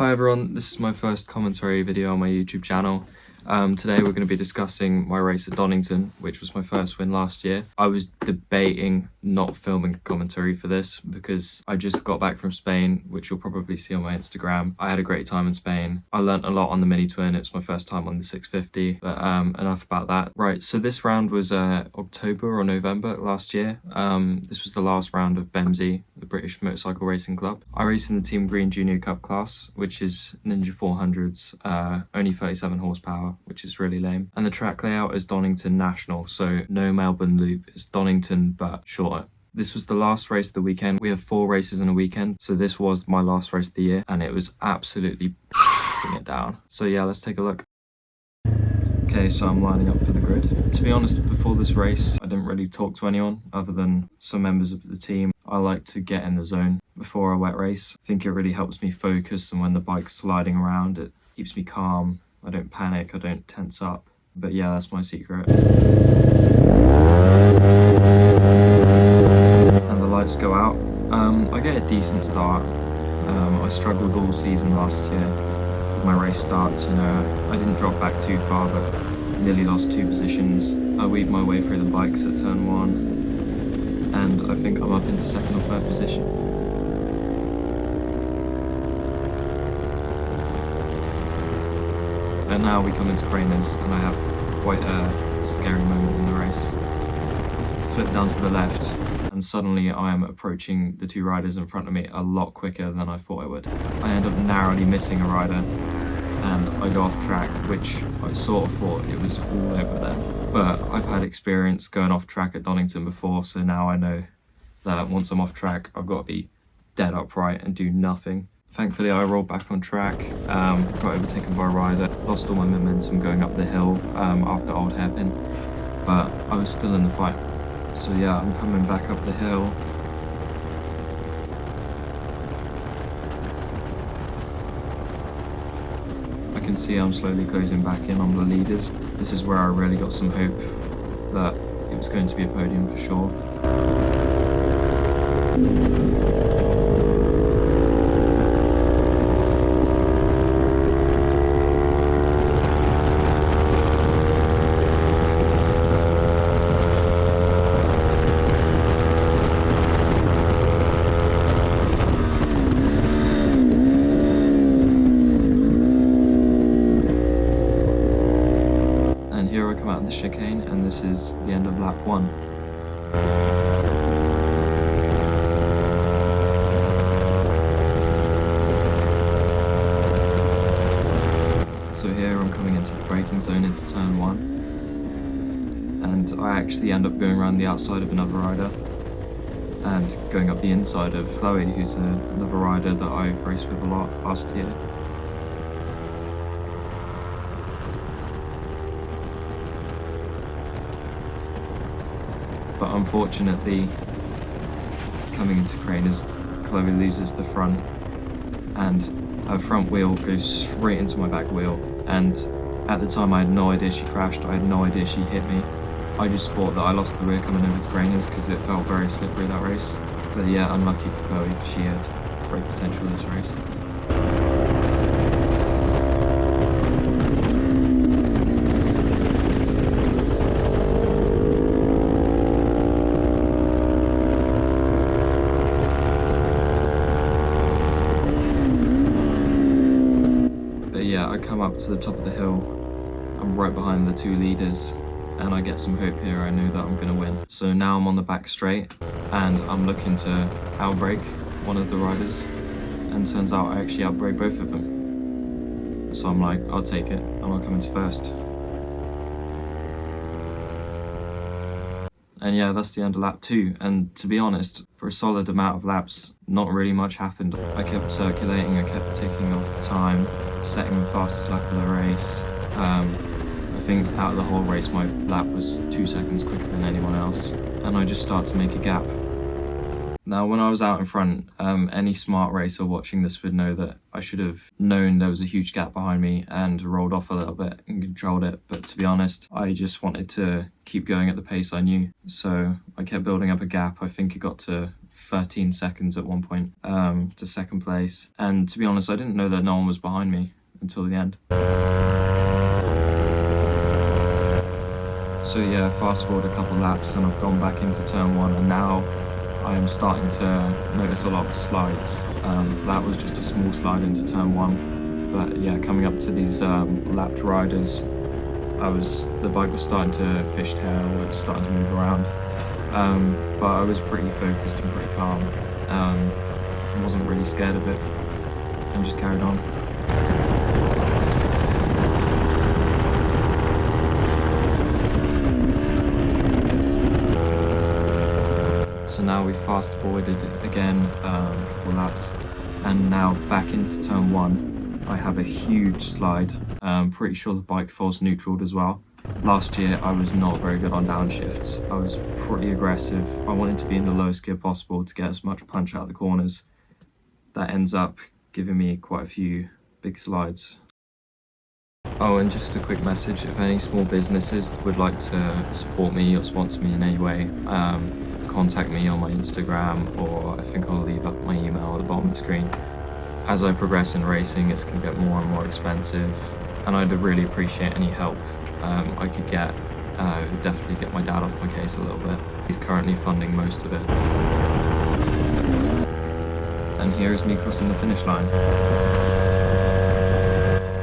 Hi everyone, this is my first commentary video on my YouTube channel. Today we're going to be discussing my race at Donington, which was my first win last year. I was debating not filming a commentary for this because I just got back from Spain, which you'll probably see on my Instagram. I had a great time in Spain. I learnt a lot on the mini twin. It was my first time on the 650, but enough about that. Right, so this round was October or November last year. This was the last round of BEMSI, the British Motorcycle Racing Club. I race in the Team Green Junior Cup class, which is Ninja 400s, only 37 horsepower, which is really lame. And the track layout is Donington National, so no Melbourne Loop. It's Donington, but shorter. This was the last race of the weekend. We have 4 races in a weekend, so this was my last race of the year, and it was absolutely pissing it down. So yeah, let's take a look. Okay, so I'm lining up for the grid. To be honest, before this race, I didn't really talk to anyone other than some members of the team. I like to get in the zone before a wet race. I think it really helps me focus, and when the bike's sliding around, it keeps me calm. I don't panic, I don't tense up. But yeah, that's my secret. And the lights go out. I get a decent start. I struggled all season last year with my race starts. You know, I didn't drop back too far, but nearly lost 2 positions. I weaved my way through the bikes at turn 1, and I think I'm up into 2nd or 3rd position. And now we come into Craners, and I have quite a scary moment in the race. Flip down to the left, and suddenly I am approaching the 2 riders in front of me a lot quicker than I thought I would. I end up narrowly missing a rider, and I go off track, which I sort of thought it was all over them. But I've had experience going off track at Donington before, so now I know that once I'm off track, I've got to be dead upright and do nothing. Thankfully, I rolled back on track, got overtaken by a rider, lost all my momentum going up the hill after Old Hairpin, but I was still in the fight. So yeah, I'm coming back up the hill. I can see I'm slowly closing back in on the leaders. This is where I really got some hope that it was going to be a podium for sure. Here I come out of the chicane, and this is the end of lap 1. So here I'm coming into the braking zone into turn 1, and I actually end up going around the outside of another rider and going up the inside of Chloe, who's another rider that I've raced with a lot last year. But unfortunately, coming into Craners, Chloe loses the front, and her front wheel goes straight into my back wheel. And at the time, I had no idea she crashed. I had no idea she hit me. I just thought that I lost the rear coming over to Craners because it felt very slippery, that race. But yeah, unlucky for Chloe. She had great potential this race. I come up to the top of the hill, I'm right behind the 2 leaders, and I get some hope here. I know that I'm going to win. So now I'm on the back straight, and I'm looking to outbrake one of the riders, and turns out I actually outbrake both of them. So I'm like, I'll take it, and I'll come into 1st. And yeah, that's the end of lap 2, and to be honest, for a solid amount of laps, not really much happened. I kept circulating, I kept ticking off the time, setting the fastest lap of the race. I think out of the whole race, my lap was 2 seconds quicker than anyone else, and I just started to make a gap. Now, when I was out in front, any smart racer watching this would know that I should have known there was a huge gap behind me and rolled off a little bit and controlled it. But to be honest, I just wanted to keep going at the pace I knew. So I kept building up a gap. I think it got to 13 seconds at one point to second place. And to be honest, I didn't know that no one was behind me until the end. So yeah, fast forward a couple laps and I've gone back into turn one, and now I am starting to notice a lot of slides. That was just a small slide into turn one, but yeah, coming up to these lapped riders, the bike was starting to fishtail, it was starting to move around, but I was pretty focused and pretty calm. I wasn't really scared of it and just carried on. So now we fast forwarded again a couple laps, and now back into turn one. I have a huge slide. I'm pretty sure the bike falls neutral as well. Last year I was not very good on downshifts. I was pretty aggressive. I wanted to be in the lowest gear possible to get as much punch out of the corners. That ends up giving me quite a few big slides. Oh, and just a quick message, if any small businesses would like to support me or sponsor me in any way, contact me on my Instagram, or I think I'll leave up my email at the bottom of the screen. As I progress in racing, it's going to get more and more expensive, and I'd really appreciate any help I could get. It would definitely get my dad off my case a little bit. He's currently funding most of it. And here is me crossing the finish line.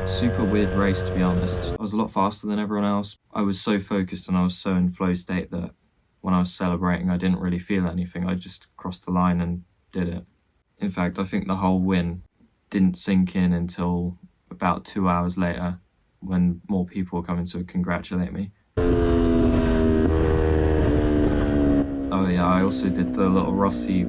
Super weird race, to be honest. I was a lot faster than everyone else. I was so focused and I was so in flow state that when I was celebrating, I didn't really feel anything. I just crossed the line and did it. In fact, I think the whole win didn't sink in until about 2 hours later, when more people were coming to congratulate me. Oh yeah, I also did the little Rossi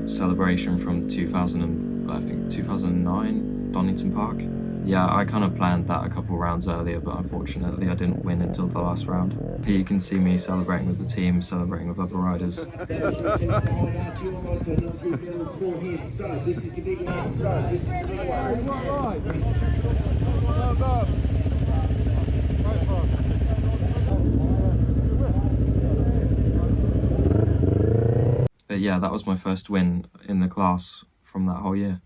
celebration from 2009, Donington Park. Yeah, I kind of planned that a couple rounds earlier, but unfortunately I didn't win until the last round. But you can see me celebrating with the team, celebrating with other riders. But yeah, that was my first win in the class from that whole year.